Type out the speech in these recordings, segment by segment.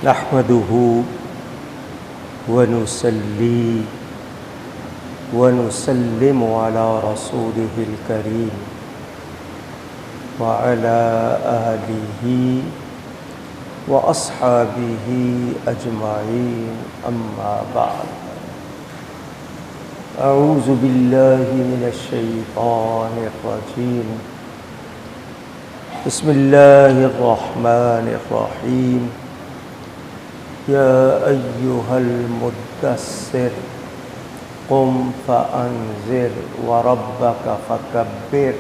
نحمده ونصلي ونسلم على رسوله الكريم وعلى آله وأصحابه أجمعين أما بعد أعوذ بالله من الشيطان الرجيم بسم الله الرحمن الرحيم يا أيها المدثر قم فأنذر وربك فكبر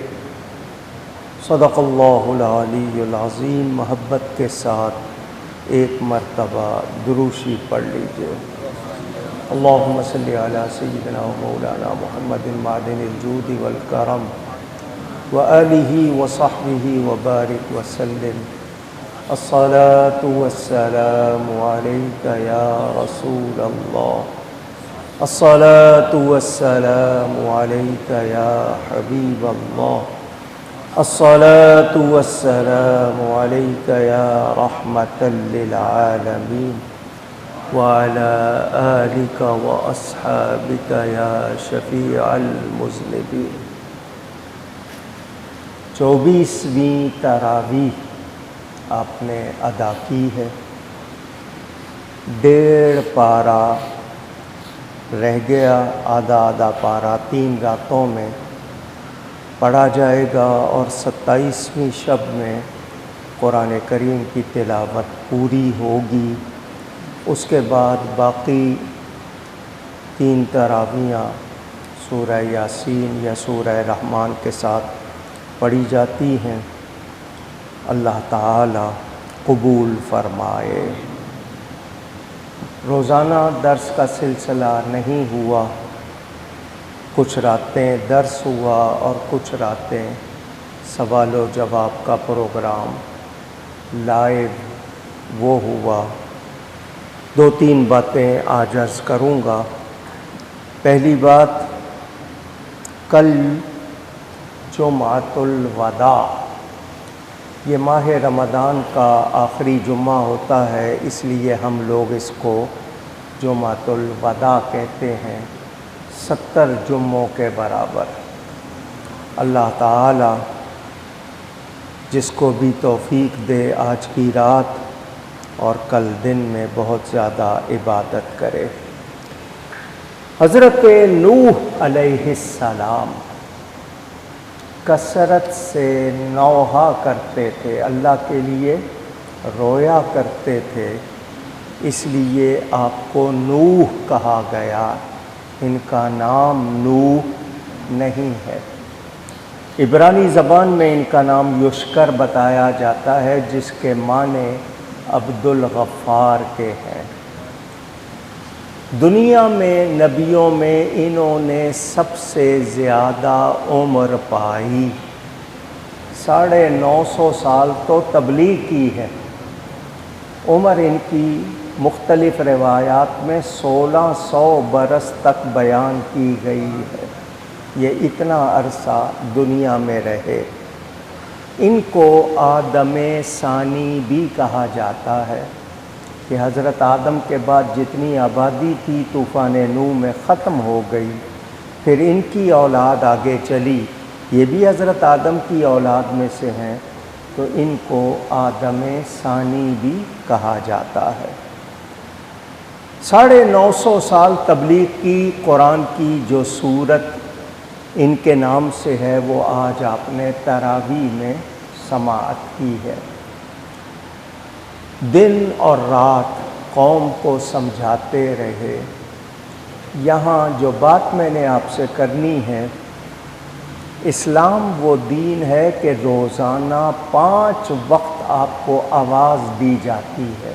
صدق اللہ العلی العظیم۔ محبت کے ساتھ ایک مرتبہ دروشی پڑھ لیجئے۔ اللہم صلی علی سیدنا و مولانا محمد معدن الجود والکرم وآلہ وصحبہ وبارک وسلم۔ الصلاة والسلام علیک یا رسول اللہ، الصلاة والسلام علیک یا حبیب اللہ، الصلاة والسلام علیک یا رحمة للعالمین وعلى آلک واصحابک یا شفیع المذنبین۔ 24ویں تراویح آپ نے ادا کی ہے۔ 1.5 پارہ رہ گیا، آدھا پارہ 3 راتوں میں پڑھا جائے گا اور 27ویں شب میں قرآن کریم کی تلاوت پوری ہوگی۔ اس کے بعد باقی 3 تراویحاں سورہ یاسین یا سورہ رحمان کے ساتھ پڑھی جاتی ہیں۔ اللہ تعالی قبول فرمائے۔ روزانہ درس کا سلسلہ نہیں ہوا، کچھ راتیں درس ہوا اور کچھ راتیں سوال و جواب کا پروگرام لائیو وہ ہوا۔ 2-3 باتیں آج عرض کروں گا۔ پہلی بات، کل جمعۃ الوداع، یہ ماہ رمضان کا آخری جمعہ ہوتا ہے، اس لیے ہم لوگ اس کو جمعۃ الوداع کہتے ہیں، 70 جمعوں کے برابر۔ اللہ تعالی جس کو بھی توفیق دے آج کی رات اور کل دن میں بہت زیادہ عبادت کرے۔ حضرت نوح علیہ السلام کثرت سے نوحہ کرتے تھے، اللہ کے لیے رویا کرتے تھے، اس لیے آپ کو نوح کہا گیا۔ ان کا نام نوح نہیں ہے۔ عبرانی زبان میں ان کا نام یشکر بتایا جاتا ہے، جس کے معنی عبد الغفار کے ہیں۔ دنیا میں نبیوں میں انہوں نے سب سے زیادہ عمر پائی، 950 سال تو تبلیغ کی ہے۔ عمر ان کی مختلف روایات میں 1600 برس تک بیان کی گئی ہے۔ یہ اتنا عرصہ دنیا میں رہے۔ ان کو آدم ثانی بھی کہا جاتا ہے کہ حضرت آدم کے بعد جتنی آبادی تھی طوفان نوح میں ختم ہو گئی، پھر ان کی اولاد آگے چلی، یہ بھی حضرت آدم کی اولاد میں سے ہیں، تو ان کو آدم ثانی بھی کہا جاتا ہے۔ 950 سال تبلیغ کی قرآن کی جو سورت ان کے نام سے ہے، وہ آج آپ نے تراویح میں سماعت کی ہے۔ دن اور رات قوم کو سمجھاتے رہے۔ یہاں جو بات میں نے آپ سے کرنی ہے، اسلام وہ دین ہے کہ روزانہ 5 وقت آپ کو آواز دی جاتی ہے،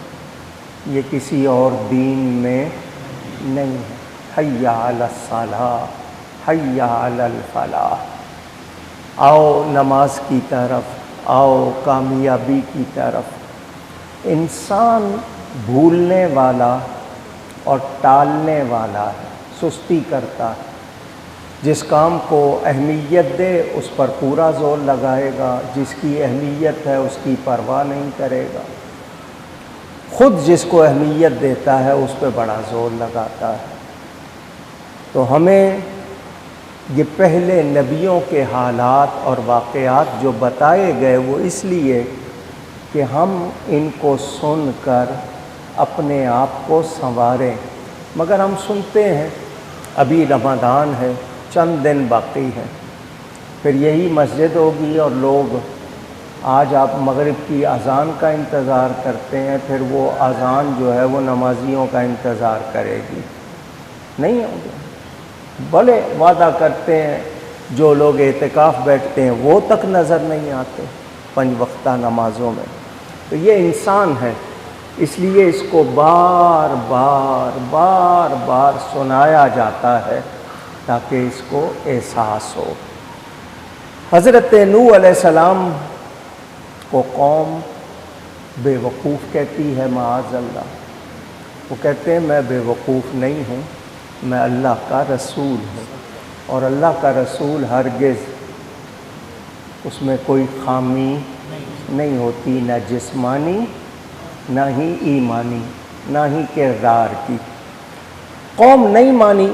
یہ کسی اور دین میں نہیں ہے۔ حی علی الصلاۃ، حی علی الفلاح، آؤ نماز کی طرف، آؤ کامیابی کی طرف۔ انسان بھولنے والا اور ٹالنے والا ہے، سستی کرتا ہے۔ جس کام کو اہمیت دے اس پر پورا زور لگائے گا، جس کی اہمیت ہے اس کی پرواہ نہیں کرے گا۔ خود جس کو اہمیت دیتا ہے اس پہ بڑا زور لگاتا ہے۔ تو ہمیں یہ پہلے نبیوں کے حالات اور واقعات جو بتائے گئے وہ اس لیے کہ ہم ان کو سن کر اپنے آپ کو سنواریں، مگر ہم سنتے ہیں ابھی رمضان ہے، چند دن باقی ہیں، پھر یہی مسجد ہوگی اور لوگ آج آپ مغرب کی اذان کا انتظار کرتے ہیں، پھر وہ اذان جو ہے وہ نمازیوں کا انتظار کرے گی، نہیں ہوگا۔ بھلے وعدہ کرتے ہیں جو لوگ اعتکاف بیٹھتے ہیں وہ تک نظر نہیں آتے 5 وقتہ نمازوں میں۔ تو یہ انسان ہے، اس لیے اس کو بار بار بار بار سنایا جاتا ہے تاکہ اس کو احساس ہو۔ حضرت نوح علیہ السلام کو قوم بے وقوف کہتی ہے، معاذ اللہ۔ وہ کہتے ہیں میں بے وقوف نہیں ہوں، میں اللہ کا رسول ہوں، اور اللہ کا رسول ہرگز اس میں کوئی خامی نہیں ہوتی، نہ جسمانی نہ ہی ایمانی نہ ہی کردار کی۔ قوم نہیں مانی،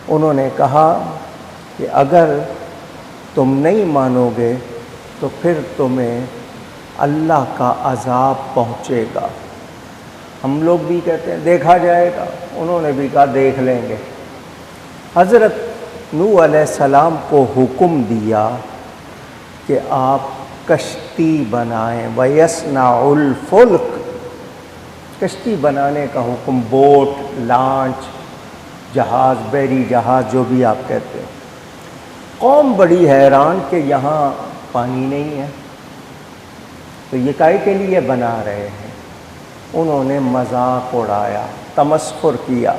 انہوں نے کہا کہ اگر تم نہیں مانو گے تو پھر تمہیں اللہ کا عذاب پہنچے گا۔ ہم لوگ بھی کہتے ہیں دیکھا جائے گا، انہوں نے بھی کہا دیکھ لیں گے۔ حضرت نوح علیہ السلام کو حکم دیا کہ آپ کشتی بنائیں، وَيَصْنَعُ الْفُلْكَ، کشتی بنانے کا حکم، بوٹ، لانچ، جہاز، بحری جہاز، جو بھی آپ کہتے ہیں۔ قوم بڑی حیران کہ یہاں پانی نہیں ہے، تو یہ کائے کے لیے بنا رہے ہیں؟ انہوں نے مذاق اڑایا، تمسخر کیا۔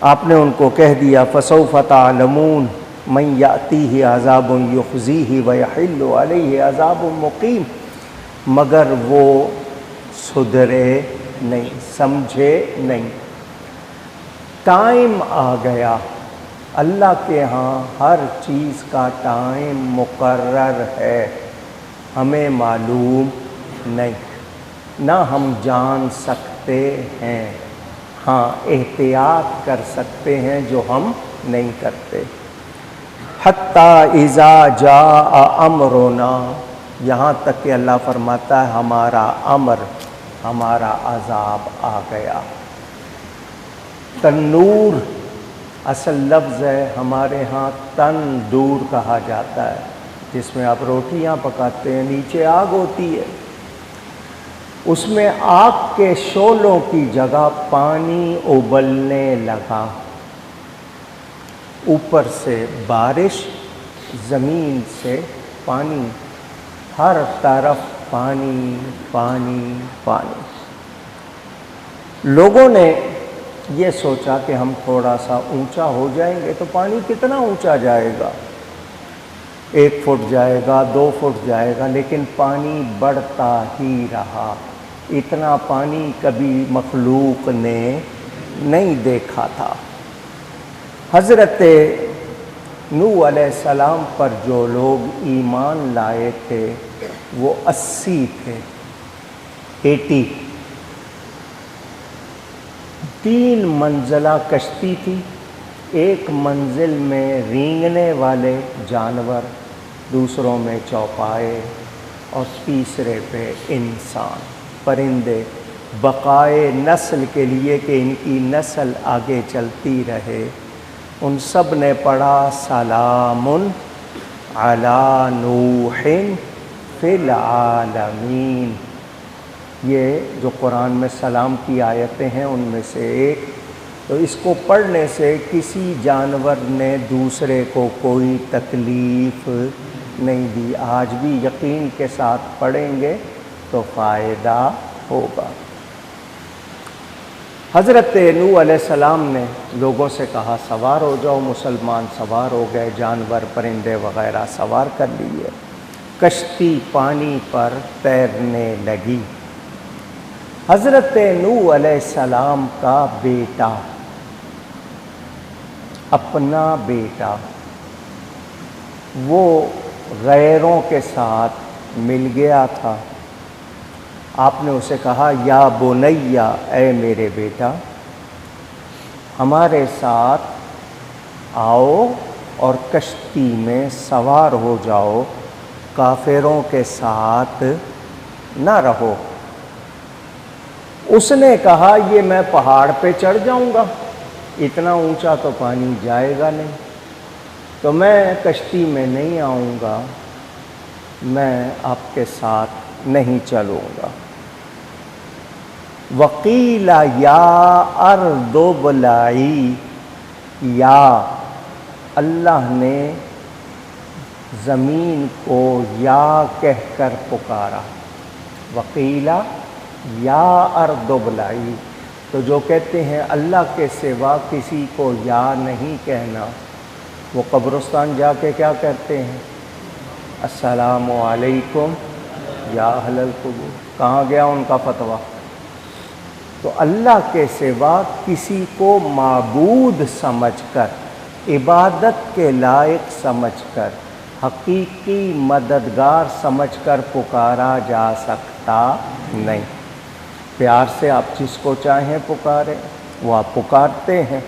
آپ نے ان کو کہہ دیا فَسَوْفَ تَعْلَمُونَ مَن يَأْتِيهِ عَذَابٌ يُخْزِيهِ وَيَحِلُّ عَلَيْهِ عَذَابٌ مُقِيمٌ، مگر وہ سدھرے نہیں، سمجھے نہیں۔ ٹائم آ گیا، اللہ کے ہاں ہر چیز کا ٹائم مقرر ہے، ہمیں معلوم نہیں، نہ ہم جان سکتے ہیں، ہاں احتیاط کر سکتے ہیں جو ہم نہیں کرتے۔ حتی اذا جاء امرنا، یہاں تک کہ اللہ فرماتا ہے ہمارا امر، ہمارا عذاب آ گیا۔ تنور اصل لفظ ہے، ہمارے ہاں تندور کہا جاتا ہے، جس میں آپ روٹیاں پکاتے ہیں، نیچے آگ ہوتی ہے، اس میں آگ کے شعلوں کی جگہ پانی ابلنے لگا، اوپر سے بارش، زمین سے پانی، ہر طرف پانی پانی پانی۔ لوگوں نے یہ سوچا کہ ہم تھوڑا سا اونچا ہو جائیں گے تو پانی کتنا اونچا جائے گا، 1 فٹ جائے گا، 2 فٹ جائے گا، لیکن پانی بڑھتا ہی رہا۔ اتنا پانی کبھی مخلوق نے نہیں دیکھا تھا۔ حضرت نوح علیہ السلام پر جو لوگ ایمان لائے تھے وہ 80 تھے، 80۔ 3 منزلہ کشتی تھی، 1 منزل میں رینگنے والے جانور، دوسروں میں چوپائے، اور تیسرے پہ انسان، پرندے، بقائے نسل کے لیے کہ ان کی نسل آگے چلتی رہے۔ ان سب نے پڑھا سلام علی نوح فی العالمین۔ یہ جو قرآن میں سلام کی آیتیں ہیں ان میں سے ایک، تو اس کو پڑھنے سے کسی جانور نے دوسرے کو کوئی تکلیف نہیں دی۔ آج بھی یقین کے ساتھ پڑھیں گے تو فائدہ ہوگا۔ حضرت نوح علیہ السلام نے لوگوں سے کہا سوار ہو جاؤ، مسلمان سوار ہو گئے، جانور پرندے وغیرہ سوار کر لیے، کشتی پانی پر تیرنے لگی۔ حضرت نوح علیہ السلام کا بیٹا، اپنا بیٹا، وہ غیروں کے ساتھ مل گیا تھا، آپ نے اسے کہا یا بنیا، اے میرے بیٹا، ہمارے ساتھ آؤ اور کشتی میں سوار ہو جاؤ، کافروں کے ساتھ نہ رہو۔ اس نے کہا یہ میں پہاڑ پہ چڑھ جاؤں گا، اتنا اونچا تو پانی جائے گا نہیں، تو میں کشتی میں نہیں آؤں گا، میں آپ کے ساتھ نہیں چلوں گا۔ وقیل یا ارض ابلعی، یا اللہ نے زمین کو یا کہہ کر پکارا، وقیل یا ارض ابلعی۔ تو جو کہتے ہیں اللہ کے سوا کسی کو یا نہیں کہنا، وہ قبرستان جا کے کیا کہتے ہیں؟ السلام علیکم یا اہل القبور۔ کہاں گیا ان کا فتویٰ؟ تو اللہ کے سوا کسی کو معبود سمجھ کر، عبادت کے لائق سمجھ کر، حقیقی مددگار سمجھ کر پکارا جا سکتا نہیں۔ پیار سے آپ جس کو چاہیں پکاریں، وہ آپ پکارتے ہیں۔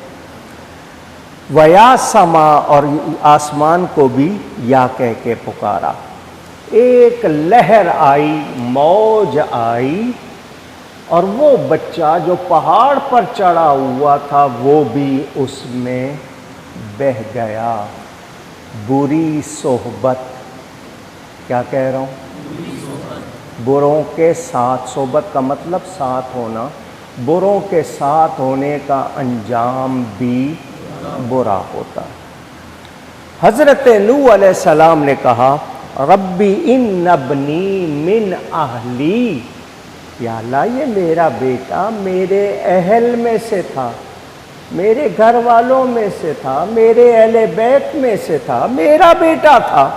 وَيَا سما، اور آسمان کو بھی یا کہہ کے پکارا۔ ایک لہر آئی، موج آئی، اور وہ بچہ جو پہاڑ پر چڑھا ہوا تھا وہ بھی اس میں بہہ گیا۔ بری صحبت، کیا کہہ رہا ہوں؟ بروں کے ساتھ، صحبت کا مطلب ساتھ ہونا، بروں کے ساتھ ہونے کا انجام بھی برا ہوتا ہے۔ حضرت نوح علیہ السلام نے کہا ربی ان ابنی من اہلی، یا اللہ یہ میرا بیٹا میرے اہل میں سے تھا، میرے گھر والوں میں سے تھا، میرے اہل بیت میں سے تھا، میرا بیٹا تھا،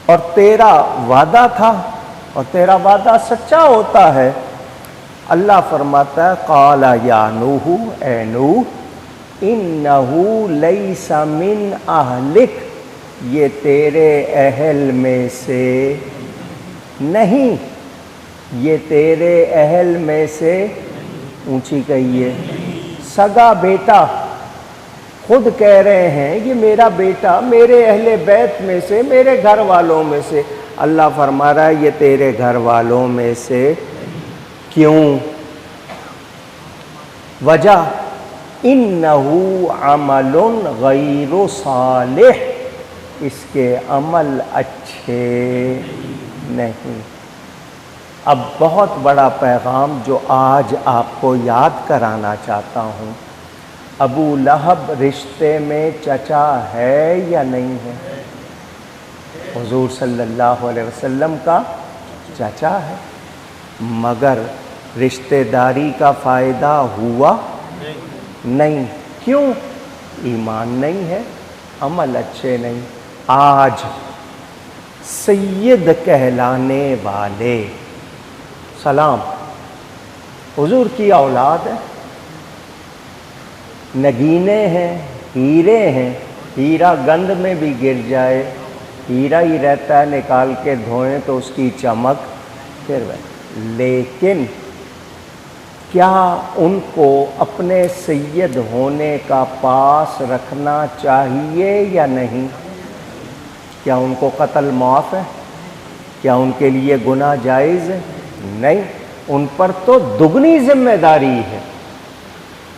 اور تیرا وعدہ تھا، اور تیرا وعدہ سچا ہوتا ہے۔ اللہ فرماتا ہے قال یا نوح، اے نوح، انہو لیس من اہلک، یہ تیرے اہل میں سے نہیں، یہ تیرے اہل میں سے، اونچی کہیے، سگا بیٹا، خود کہہ رہے ہیں یہ میرا بیٹا میرے اہل بیت میں سے، میرے گھر والوں میں سے۔ اللہ فرما رہا ہے یہ تیرے گھر والوں میں سے۔ کیوں؟ وجہ انہو عمل غیر صالح، اس کے عمل اچھے نہیں۔ اب بہت بڑا پیغام جو آج آپ کو یاد کرانا چاہتا ہوں، ابو لہب رشتے میں چچا ہے یا نہیں ہے؟ حضور صلی اللہ علیہ وسلم کا چچا ہے، مگر رشتہ داری کا فائدہ ہوا نہیں۔ کیوں؟ ایمان نہیں ہے، عمل اچھے نہیں۔ آج سید کہلانے والے، سلام، حضور کی اولاد ہے، نگینے ہیں، ہیرے ہیں، ہیرا گند میں بھی گر جائے ہیرا ہی رہتا ہے، نکال کے دھوئیں تو اس کی چمک پھر ویسے۔ لیکن کیا ان کو اپنے سید ہونے کا پاس رکھنا چاہیے یا نہیں؟ کیا ان کو قتل معاف ہے؟ کیا ان کے لیے گناہ جائز ہے؟ نہیں، ان پر تو دگنی ذمہ داری ہے۔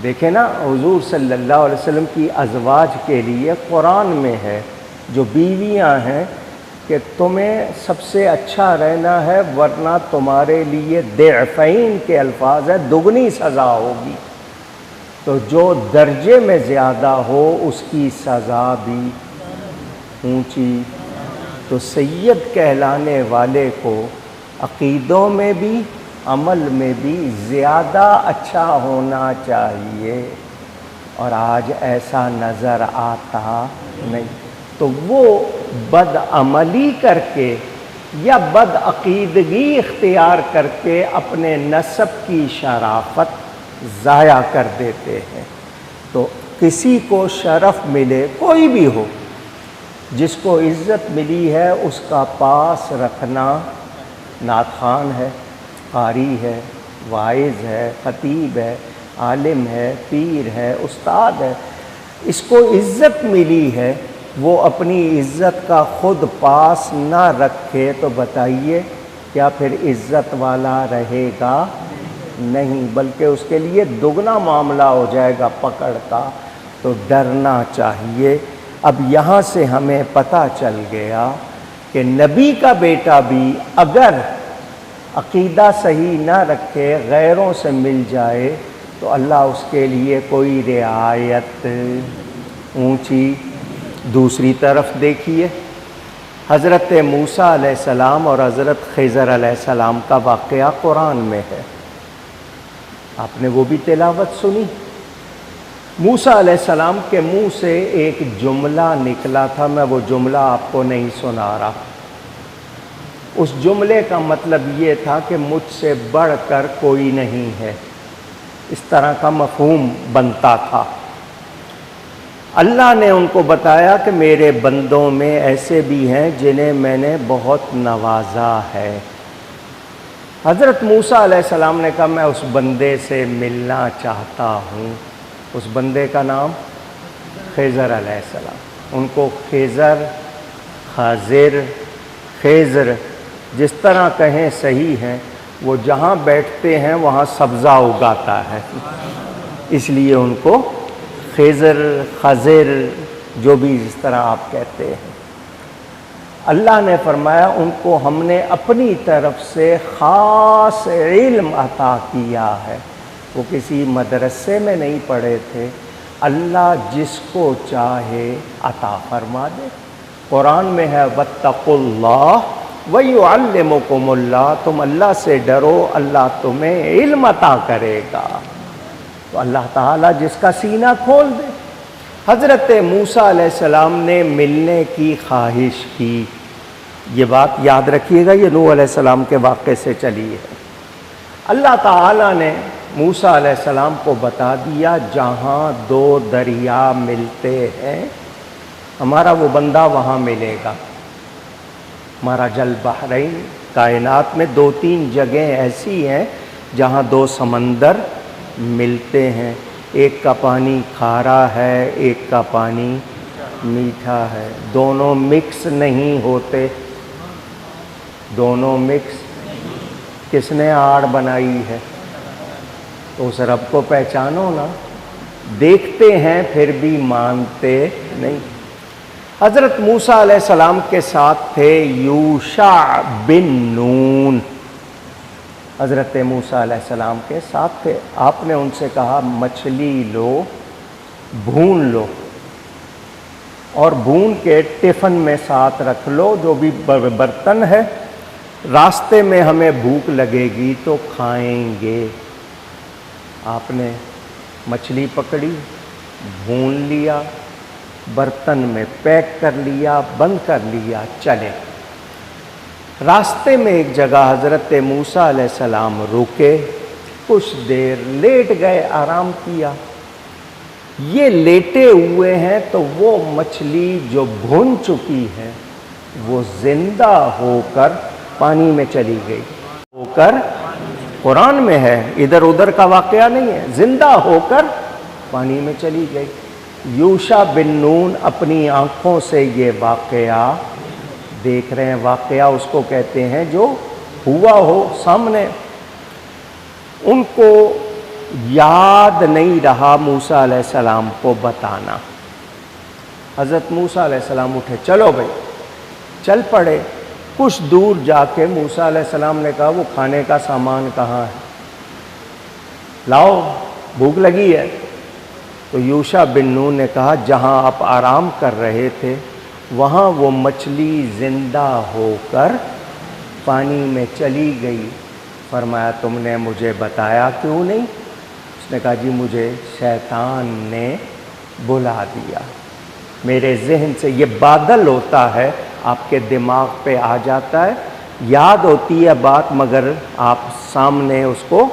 دیکھیں نا، حضور صلی اللہ علیہ وسلم کی ازواج کے لیے قرآن میں ہے، جو بیویاں ہیں، کہ تمہیں سب سے اچھا رہنا ہے، ورنہ تمہارے لیے ضعفین کے الفاظ ہے، دگنی سزا ہوگی۔ تو جو درجے میں زیادہ ہو اس کی سزا بھی اونچی۔ تو سید کہلانے والے کو عقیدوں میں بھی عمل میں بھی زیادہ اچھا ہونا چاہیے، اور آج ایسا نظر آتا نہیں۔ تو وہ بد عملی کر کے یا بد عقیدگی اختیار کر کے اپنے نسب کی شرافت ضائع کر دیتے ہیں۔ تو کسی کو شرف ملے، کوئی بھی ہو، جس کو عزت ملی ہے اس کا پاس رکھنا، نعت خوان ہے، قاری ہے، واعظ ہے، خطیب ہے، عالم ہے، پیر ہے، استاد ہے، اس کو عزت ملی ہے، وہ اپنی عزت کا خود پاس نہ رکھے تو بتائیے کیا پھر عزت والا رہے گا؟ نہیں، بلکہ اس کے لیے دگنا معاملہ ہو جائے گا پکڑ کا۔ تو ڈرنا چاہیے۔ اب یہاں سے ہمیں پتہ چل گیا کہ نبی کا بیٹا بھی اگر عقیدہ صحیح نہ رکھے، غیروں سے مل جائے تو اللہ اس کے لیے کوئی رعایت اونچی۔ دوسری طرف دیکھیے، حضرت موسیٰ علیہ السلام اور حضرت خضر علیہ السلام کا واقعہ قرآن میں ہے، آپ نے وہ بھی تلاوت سنی۔ موسیٰ علیہ السلام کے منہ سے ایک جملہ نکلا تھا، میں وہ جملہ آپ کو نہیں سنا رہا۔ اس جملے کا مطلب یہ تھا کہ مجھ سے بڑھ کر کوئی نہیں ہے، اس طرح کا مفہوم بنتا تھا۔ اللہ نے ان کو بتایا کہ میرے بندوں میں ایسے بھی ہیں جنہیں میں نے بہت نوازا ہے۔ حضرت موسیٰ علیہ السلام نے کہا میں اس بندے سے ملنا چاہتا ہوں۔ اس بندے کا نام خضر علیہ السلام، ان کو خضر، خاضر، خضر جس طرح کہیں صحیح ہیں، وہ جہاں بیٹھتے ہیں وہاں سبزہ اگاتا ہے، اس لیے ان کو خضر، خضر جو بھی جس طرح آپ کہتے ہیں۔ اللہ نے فرمایا ان کو ہم نے اپنی طرف سے خاص علم عطا کیا ہے، وہ کسی مدرسے میں نہیں پڑھے تھے، اللہ جس کو چاہے عطا فرما دے۔ قرآن میں ہے واتقوا اللہ ویعلمکم اللہ، تم اللہ سے ڈرو، اللہ تمہیں علم عطا کرے گا۔ تو اللہ تعالیٰ جس کا سینہ کھول دے۔ حضرت موسیٰ علیہ السلام نے ملنے کی خواہش کی، یہ بات یاد رکھیے گا، یہ نوح علیہ السلام کے واقعے سے چلی ہے۔ اللہ تعالیٰ نے موسیٰ علیہ السلام کو بتا دیا جہاں دو دریا ملتے ہیں ہمارا وہ بندہ وہاں ملے گا۔ مرج البحرین، کائنات میں دو تین جگہیں ایسی ہیں جہاں دو سمندر ملتے ہیں، ایک کا پانی کھارا ہے، ایک کا پانی میٹھا ہے، دونوں مکس نہیں ہوتے۔ دونوں مکس کس نے آڑ بنائی ہے؟ تو اس رب کو پہچانو نا، دیکھتے ہیں پھر بھی مانتے نہیں۔ حضرت موسیٰ علیہ السلام کے ساتھ تھے یوشع بن نون، حضرت موسیٰ علیہ السلام کے ساتھ تھے۔ آپ نے ان سے کہا مچھلی لو، بھون لو، اور بھون کے ٹفن میں ساتھ رکھ لو، جو بھی برتن ہے، راستے میں ہمیں بھوک لگے گی تو کھائیں گے۔ آپ نے مچھلی پکڑی، بھون لیا، برتن میں پیک کر لیا، بند کر لیا، چلے۔ راستے میں ایک جگہ حضرت موسیٰ علیہ السلام رکے، کچھ دیر لیٹ گئے، آرام کیا۔ یہ لیٹے ہوئے ہیں تو وہ مچھلی جو بھون چکی ہے وہ زندہ ہو کر پانی میں چلی گئی، ہو کر، قرآن میں ہے، ادھر ادھر کا واقعہ نہیں ہے، زندہ ہو کر پانی میں چلی گئی۔ یوشع بن نون اپنی آنکھوں سے یہ واقعہ دیکھ رہے ہیں، واقعہ اس کو کہتے ہیں جو ہوا ہو سامنے۔ ان کو یاد نہیں رہا موسیٰ علیہ السلام کو بتانا۔ حضرت موسیٰ علیہ السلام اٹھے، چلو بھائی، چل پڑے۔ کچھ دور جا کے موسیٰ علیہ السلام نے کہا وہ کھانے کا سامان کہاں ہے؟ لاؤ، بھوک لگی ہے۔ تو یوشع بن نون نے کہا جہاں آپ آرام کر رہے تھے وہاں وہ مچھلی زندہ ہو کر پانی میں چلی گئی۔ فرمایا تم نے مجھے بتایا کیوں نہیں؟ اس نے کہا جی مجھے شیطان نے بلا دیا، میرے ذہن سے یہ بادل ہوتا ہے، آپ کے دماغ پہ آ جاتا ہے، یاد ہوتی ہے بات مگر آپ سامنے اس کو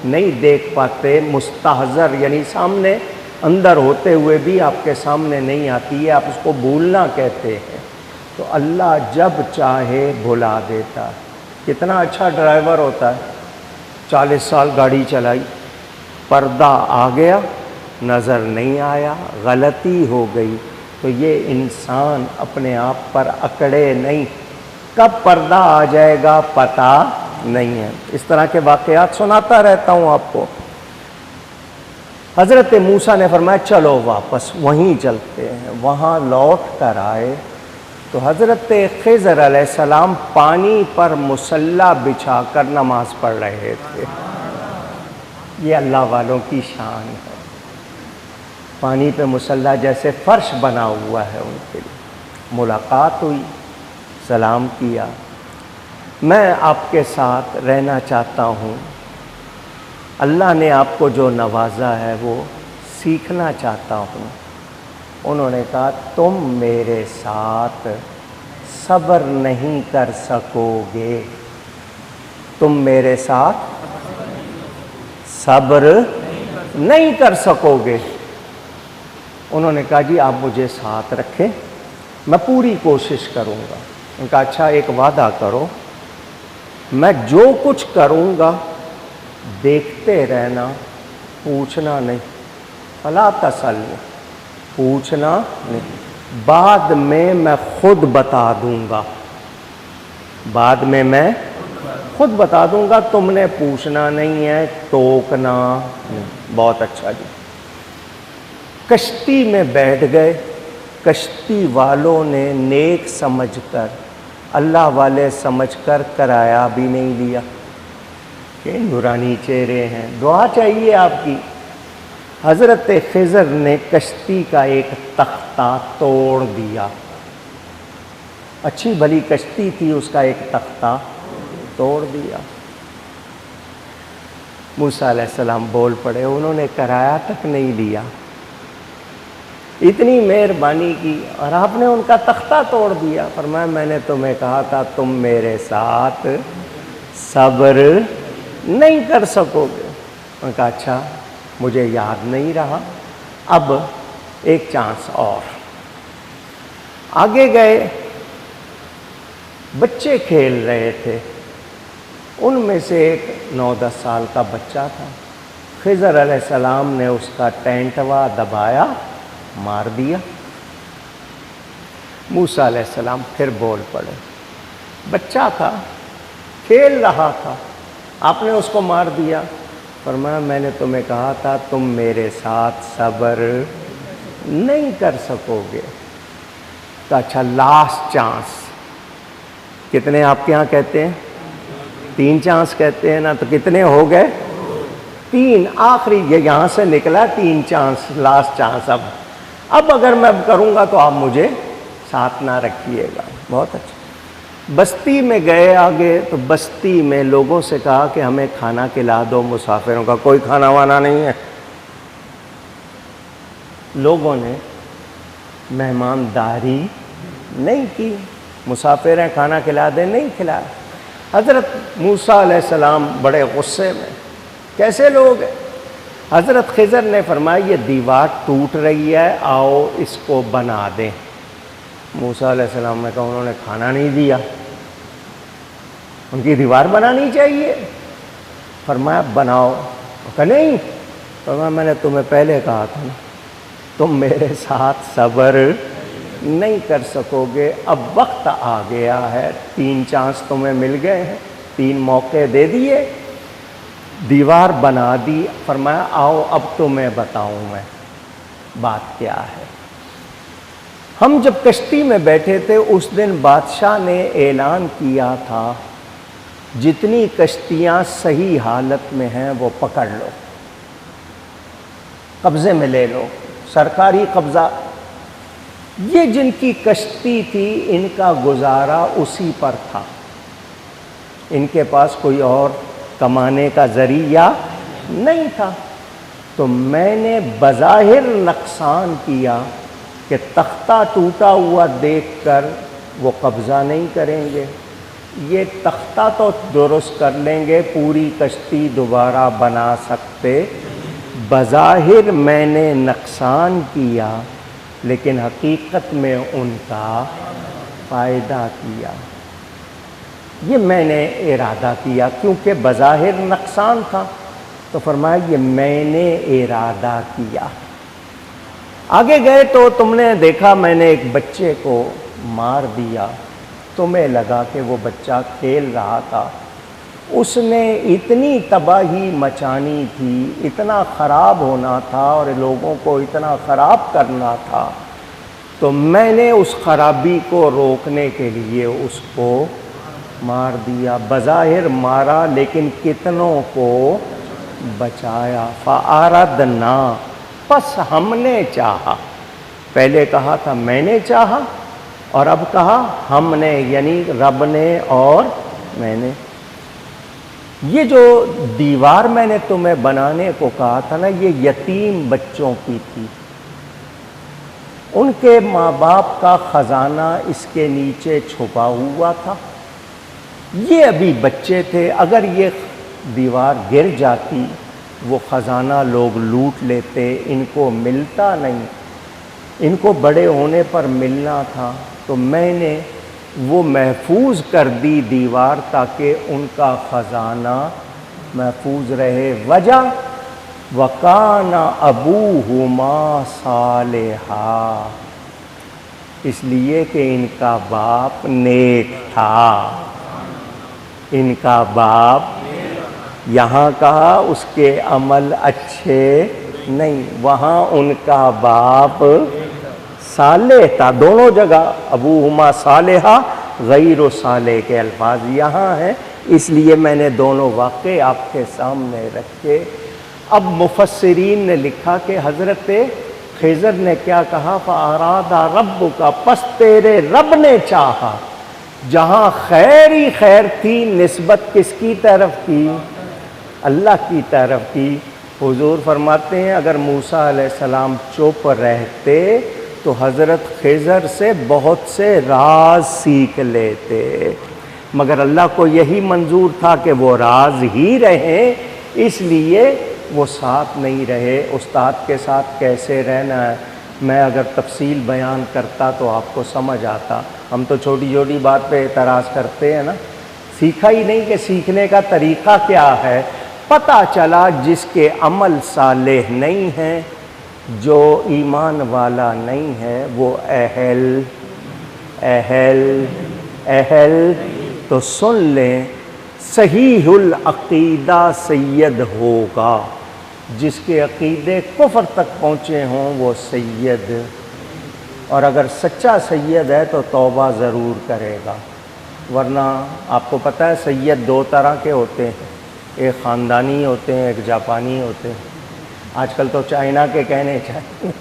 نہیں دیکھ پاتے، مستحضر یعنی سامنے اندر ہوتے ہوئے بھی آپ کے سامنے نہیں آتی ہے، آپ اس کو بھولنا کہتے ہیں۔ تو اللہ جب چاہے بھلا دیتا ہے۔ کتنا اچھا ڈرائیور ہوتا ہے، 40 سال گاڑی چلائی، پردہ آ گیا نظر نہیں آیا، غلطی ہو گئی، تو یہ انسان اپنے آپ پر اکڑے نہیں، کب پردہ آ جائے گا پتہ نہیں ہے۔ اس طرح کے واقعات سناتا رہتا ہوں آپ کو۔ حضرت موسیٰ نے فرمایا چلو واپس وہیں چلتے ہیں، وہاں لوٹ کر آئے تو حضرت خضر علیہ السلام پانی پر مصلی بچھا کر نماز پڑھ رہے تھے۔ یہ اللہ والوں کی شان ہے، پانی پہ مصلی جیسے فرش بنا ہوا ہے ان کے لیے۔ ملاقات ہوئی، سلام کیا، میں آپ کے ساتھ رہنا چاہتا ہوں، اللہ نے آپ کو جو نوازا ہے وہ سیکھنا چاہتا ہوں۔ انہوں نے کہا تم میرے ساتھ صبر نہیں کر سکو گے، تم میرے ساتھ صبر نہیں کر سکو گے۔ انہوں نے کہا جی آپ مجھے ساتھ رکھیں، میں پوری کوشش کروں گا۔ ان کا اچھا ایک وعدہ کرو، میں جو کچھ کروں گا دیکھتے رہنا، پوچھنا نہیں، فلا تسألنی، پوچھنا نہیں، بعد میں خود بتا دوں گا، بعد میں خود بتا دوں گا، تم نے پوچھنا نہیں ہے، ٹوکنا نہیں۔ بہت اچھا جی۔ کشتی میں بیٹھ گئے، کشتی والوں نے نیک سمجھ کر، اللہ والے سمجھ کر کرایہ بھی نہیں لیا کہ نورانی چہرے ہیں، دعا چاہیے آپ کی۔ حضرت خضر نے کشتی کا ایک تختہ توڑ دیا، اچھی بھلی کشتی تھی، اس کا ایک تختہ توڑ دیا۔ موسیٰ علیہ السلام بول پڑے، انہوں نے کرایہ تک نہیں لیا، اتنی مہربانی کی اور آپ نے ان کا تختہ توڑ دیا۔ فرمایا میں نے تمہیں کہا تھا تم میرے ساتھ صبر نہیں کر سکو گے۔ انہوں نے کہا اچھا مجھے یاد نہیں رہا، اب ایک چانس اور۔ آگے گئے، بچے کھیل رہے تھے، ان میں سے ایک 9-10 سال کا بچہ تھا۔ خضر علیہ السلام نے اس کا ٹینٹوا دبایا، مار دیا۔ موسیٰ علیہ السلام پھر بول پڑے، بچہ تھا، کھیل رہا تھا، آپ نے اس کو مار دیا۔ فرمایا میں نے تمہیں کہا تھا تم میرے ساتھ صبر نہیں کر سکو گے۔ تو اچھا لاسٹ چانس، کتنے آپ کے ہاں کہتے ہیں؟ 3 چانس کہتے ہیں نا، تو کتنے ہو گئے؟ 3، آخری یہ یہاں سے نکلا 3 چانس، لاسٹ چانس۔ اب اگر میں کروں گا تو آپ مجھے ساتھ نہ رکھیے گا۔ بہت اچھا۔ بستی میں گئے آگے، تو بستی میں لوگوں سے کہا کہ ہمیں کھانا کھلا دو مسافروں کا، کوئی کھانا وانا نہیں ہے۔ لوگوں نے مہمانداری نہیں کی، مسافر ہیں کھانا کھلا دیں، نہیں کھلایا۔ حضرت موسیٰ علیہ السلام بڑے غصے میں، کیسے لوگ ہیں؟ حضرت خضر نے فرمایا یہ دیوار ٹوٹ رہی ہے، آؤ اس کو بنا دیں۔ موسیٰ علیہ السلام نے کہا انہوں نے کھانا نہیں دیا، ان کی دیوار بنانی چاہیے۔ فرمایا بناؤ، کہا نہیں۔ فرمایا میں نے تمہیں پہلے کہا تھا نا، تم میرے ساتھ صبر نہیں کر سکو گے، اب وقت آ گیا ہے، 3 چانس تمہیں مل گئے ہیں، 3 موقع دے دیے، دیوار بنا دی۔ فرمایا آؤ اب تمہیں بتاؤں میں بات کیا ہے۔ ہم جب کشتی میں بیٹھے تھے اس دن بادشاہ نے اعلان کیا تھا جتنی کشتیاں صحیح حالت میں ہیں وہ پکڑ لو، قبضے میں لے لو، سرکاری قبضہ۔ یہ جن کی کشتی تھی ان کا گزارا اسی پر تھا، ان کے پاس کوئی اور کمانے کا ذریعہ نہیں تھا۔ تو میں نے بظاہر نقصان کیا کہ تختہ ٹوٹا ہوا دیکھ کر وہ قبضہ نہیں کریں گے، یہ تختہ تو درست کر لیں گے، پوری کشتی دوبارہ بنا سکتے۔ بظاہر میں نے نقصان کیا لیکن حقیقت میں ان کا فائدہ کیا۔ یہ میں نے ارادہ کیا، کیونکہ بظاہر نقصان تھا، تو فرمایا یہ میں نے ارادہ کیا۔ آگے گئے تو تم نے دیکھا میں نے ایک بچے کو مار دیا، تمہیں لگا کہ وہ بچہ کھیل رہا تھا، اس نے اتنی تباہی مچانی تھی، اتنا خراب ہونا تھا اور لوگوں کو اتنا خراب کرنا تھا، تو میں نے اس خرابی کو روکنے کے لیے اس کو مار دیا۔ بظاہر مارا لیکن کتنوں کو بچایا۔ فَأَرَدْنَا، پس ہم نے چاہا۔ پہلے کہا تھا میں نے چاہا، اور اب کہا ہم نے، یعنی رب نے اور میں نے۔ یہ جو دیوار میں نے تمہیں بنانے کو کہا تھا نا، یہ یتیم بچوں کی تھی، ان کے ماں باپ کا خزانہ اس کے نیچے چھپا ہوا تھا، یہ ابھی بچے تھے، اگر یہ دیوار گر جاتی وہ خزانہ لوگ لوٹ لیتے، ان کو ملتا نہیں، ان کو بڑے ہونے پر ملنا تھا، تو میں نے وہ محفوظ کر دی دیوار تاکہ ان کا خزانہ محفوظ رہے۔ وجہ وَكَانَ أَبُوهُمَا صَالِحًا، اس لیے کہ ان کا باپ نیک تھا، ان کا باپ، یہاں کہا اس کے عمل اچھے نہیں، وہاں ان کا باپ صالح تھا، دونوں جگہ ابوہما صالحہ غیر صالح کے الفاظ یہاں ہیں، اس لیے میں نے دونوں واقعے آپ کے سامنے رکھے۔ اب مفسرین نے لکھا کہ حضرت خضر نے کیا کہا، فَأَرَادَ رَبُّكَ، پس تیرے رب نے چاہا، جہاں خیر ہی خیر تھی، نسبت کس کی طرف کی؟ اللہ کی طرف کی۔ حضور فرماتے ہیں اگر موسیٰ علیہ السلام چپ رہتے تو حضرت خضر سے بہت سے راز سیکھ لیتے، مگر اللہ کو یہی منظور تھا کہ وہ راز ہی رہیں، اس لیے وہ ساتھ نہیں رہے۔ استاد کے ساتھ کیسے رہنا ہے، میں اگر تفصیل بیان کرتا تو آپ کو سمجھ آتا، ہم تو چھوٹی چھوٹی بات پہ اعتراض کرتے ہیں نا، سیکھا ہی نہیں کہ سیکھنے کا طریقہ کیا ہے۔ پتہ چلا جس کے عمل صالح نہیں ہیں، جو ایمان والا نہیں ہے، وہ اہل تو سن لیں، صحیح العقیدہ سید ہوگا، جس کے عقیدے کفر تک پہنچے ہوں وہ سید، اور اگر سچا سید ہے تو توبہ ضرور کرے گا، ورنہ آپ کو پتہ ہے سید دو طرح کے ہوتے ہیں، ایک خاندانی ہوتے ہیں، ایک جاپانی ہوتے ہیں، آج کل تو چائنا کے کہنے چاہیے،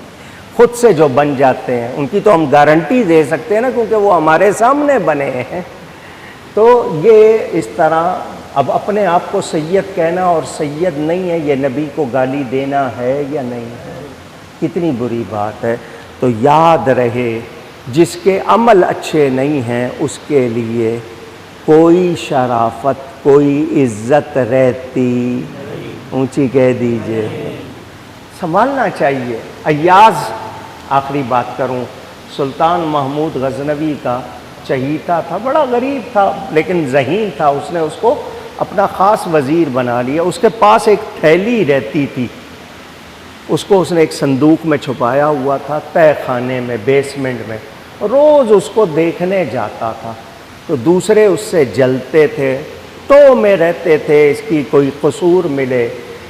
خود سے جو بن جاتے ہیں، ان کی تو ہم گارنٹی دے سکتے ہیں نا، کیونکہ وہ ہمارے سامنے بنے ہیں۔ تو یہ اس طرح اب اپنے آپ کو سید کہنا اور سید نہیں ہے، یہ نبی کو گالی دینا ہے یا نہیں ہے، کتنی بری بات ہے۔ تو یاد رہے جس کے عمل اچھے نہیں ہیں اس کے لیے کوئی شرافت، کوئی عزت رہتی، اونچی کہہ دیجئے، سنبھالنا چاہیے۔ ایاز، آخری بات کروں، سلطان محمود غزنوی کا چہیتا تھا، بڑا غریب تھا لیکن ذہین تھا، اس نے اس کو اپنا خاص وزیر بنا لیا۔ اس کے پاس ایک تھیلی رہتی تھی، اس کو اس نے ایک صندوق میں چھپایا ہوا تھا، تہہ خانے میں، بیسمنٹ میں، روز اس کو دیکھنے جاتا تھا، تو دوسرے اس سے جلتے تھے، تو میں رہتے تھے اس کی کوئی قصور ملے،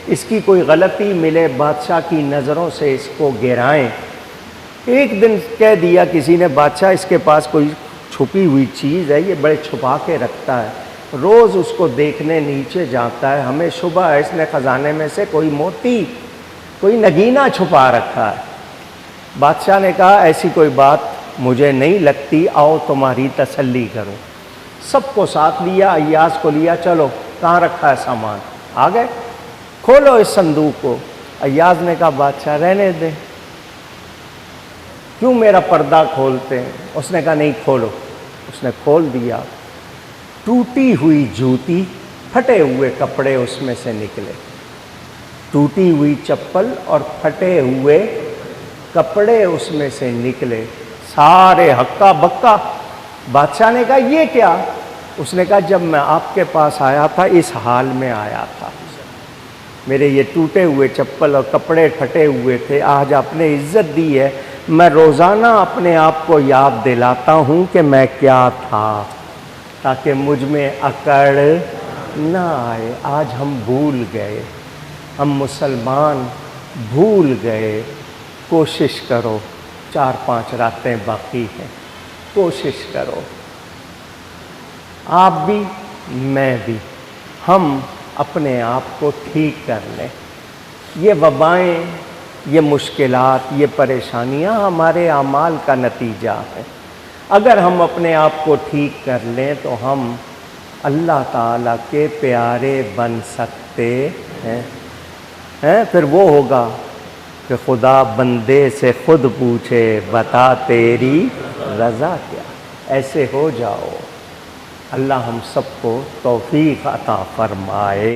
اس کی کوئی غلطی ملے، بادشاہ کی نظروں سے اس کو گرائیں۔ ایک دن کہہ دیا کسی نے، بادشاہ اس کے پاس کوئی چھپی ہوئی چیز ہے، یہ بڑے چھپا کے رکھتا ہے، روز اس کو دیکھنے نیچے جاتا ہے، ہمیں شبہ ہے اس نے خزانے میں سے کوئی موتی، کوئی نگینہ چھپا رکھا ہے۔ بادشاہ نے کہا ایسی کوئی بات مجھے نہیں لگتی، آؤ تمہاری تسلی کروں۔ سب کو ساتھ لیا، ایاز کو لیا، چلو کہاں رکھا ہے سامان، آ گئے، کھولو اس صندوق کو۔ ایاز نے کہا بادشاہ رہنے دیں، کیوں میرا پردہ کھولتے ہیں؟ اس نے کہا نہیں کھولو۔ اس نے کھول دیا، ٹوٹی ہوئی جوتی، پھٹے ہوئے کپڑے اس میں سے نکلے، ٹوٹی ہوئی چپل اور پھٹے ہوئے کپڑے اس میں سے نکلے، سارے ہکا بکا۔ بادشاہ نے کہا یہ کیا؟ اس نے کہا جب میں آپ کے پاس آیا تھا اس حال میں آیا تھا، میرے یہ ٹوٹے ہوئے چپل اور کپڑے پھٹے ہوئے تھے، آج آپ نے عزت دی ہے، میں روزانہ اپنے آپ کو یاد دلاتا ہوں کہ میں کیا تھا، تاکہ مجھ میں اکڑ نہ آئے۔ آج ہم بھول گئے، ہم مسلمان بھول گئے۔ کوشش کرو، 4-5 راتیں باقی ہیں، کوشش کرو، آپ بھی میں بھی، ہم اپنے آپ کو ٹھیک کر لیں۔ یہ وبائیں، یہ مشکلات، یہ پریشانیاں ہمارے اعمال کا نتیجہ ہے۔ اگر ہم اپنے آپ کو ٹھیک کر لیں تو ہم اللہ تعالیٰ کے پیارے بن سکتے ہیں۔ پھر وہ ہوگا کہ خدا بندے سے خود پوچھے بتا تیری رضا کیا، ایسے ہو جاؤ۔ اللہ ہم سب کو توفیق عطا فرمائے۔